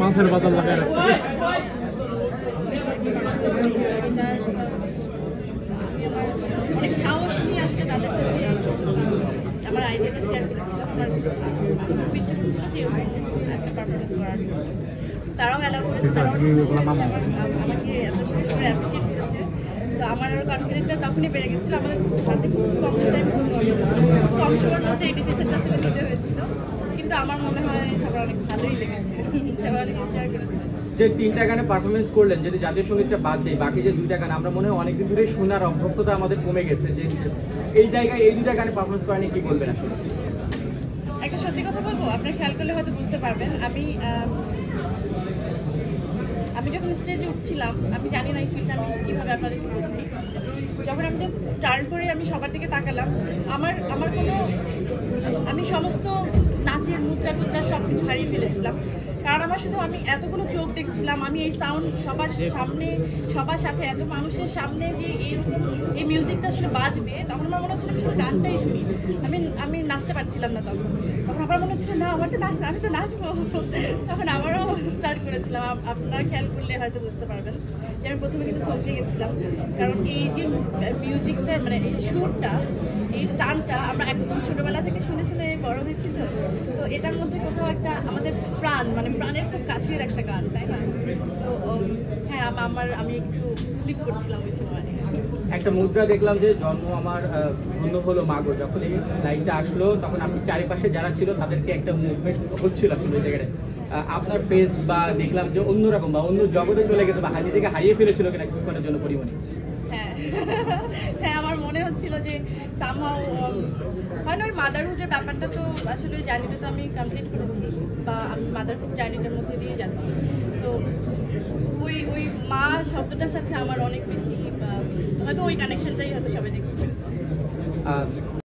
মাছের বাজার লাগায় রাখছে। অনেক সাহস নিয়ে আসলে তাদের সাথে আমার আইডিয়াটা শেয়ার করেছিলাম। আমার খুব ইচ্ছে করছিল যে একটা পারফরমেন্স করার জন্য, তারাও অ্যালাউ করেছে, তারাও আমাকে এত সুন্দর করে অ্যাপ্রিসিয়েট করেছে। তো আমার আরও কনফিডেন্সটা তখনই বেড়ে গেছিলো। আমাদের হাতে খুব কম টাইম ছিল, কম সময়ের মধ্যে এই ডিসিশনটা আসলে নিতে হয়েছিল, কিন্তু আমার মনে হয় সবার অনেক ভালোই লেগেছে, সবাই অনেক এনজয় করেছে। যে 3টা গানে পারফরমেন্স করলেন, যদি জাতীয় সঙ্গীতটা বাদ দেয়, বাকি যে 2টা গান আমরা মনে হয় অনেকদিন ধরে শোনার অভ্যস্ততা আমাদের কমে গেছে, যে এই জায়গায় এই 2টা গানে পারফরমেন্স করা নিয়ে কি বলবেন আসলে? একটা সত্যি কথা বলবো, আপনার খেয়াল করলে হয়তো বুঝতে পারবেন, আমি যখন স্টেজে উঠছিলাম, আমি জানি না এই ফিলটা আমি কীভাবে আপনাদেরকে বুঝবি। যখন আমি জাস্ট টার্ন করে আমি সবার দিকে তাকালাম, আমার কোনো আমি সমস্ত নাচের মুদ্রা টুদ্রা সব কিছু হারিয়ে ফেলেছিলাম। কারণ আমি এতগুলো চোখ দেখছিলাম, আমি এই সাউন্ড সবার সামনে, সবার সাথে, এত মানুষের সামনে যে এরকম এই মিউজিকটা আসলে বাজবে, তখন আমার মনে হচ্ছিল আমি শুধু গানটাই শুনি, আমি নাচতে পারছিলাম না। তখন আমার মনে হচ্ছিল না, আমার তো আমি তো নাচবো। তখন আবারও স্টার্ট করেছিলাম। আপনারা খেয়াল করলে হয়তো বুঝতে পারবেন যে আমি প্রথমে কিন্তু থমকে গেছিলাম, কারণ এই যে মিউজিকটা, মানে এই সুরটা, এই টানটা আমরা একদম ছোটবেলা থেকে শুনে শুনে বড় হয়েছি। তো এটার মধ্যে কোথাও একটা আমাদের প্রাণ, মানে প্রাণের খুব কাছের একটা গান, তাই না? তো হ্যাঁ, আমি একটু স্লিপ করছিলাম ওই সময়। একটা মুদ্রা দেখলাম যে জন্ম আমার ধন্য হলো মাগো, যখন এই লাইনটা আসলো তখন আপনি চারিপাশে যারা ছিল তাদেরকে একটা মুভমেন্ট হচ্ছিল আসলে ওই জায়গাটা। আপনার ফেস বা দেখলাম যে অন্যরকম বা অন্য জগতে চলে গেছে বা নিজেকে হারিয়ে ফেলেছিল কিনা কিছুক্ষণের জন্য পরিমাণে? হ্যাঁ, হ্যাঁ, আমার মনে হচ্ছিল যে সামহাউ মানে ওই মাদারহুডের ব্যাপারটা, তো আসলে ওই জার্নিটা তো আমি কমপ্লিট করেছি, বা আমি মাদারহুড জার্নিটার মধ্যে দিয়ে যাচ্ছি। তো ওই মা শব্দটার সাথে আমার অনেক বেশি হয়তো ওই কানেকশনটাই হয়তো সবাই দেখতে পেরেছে।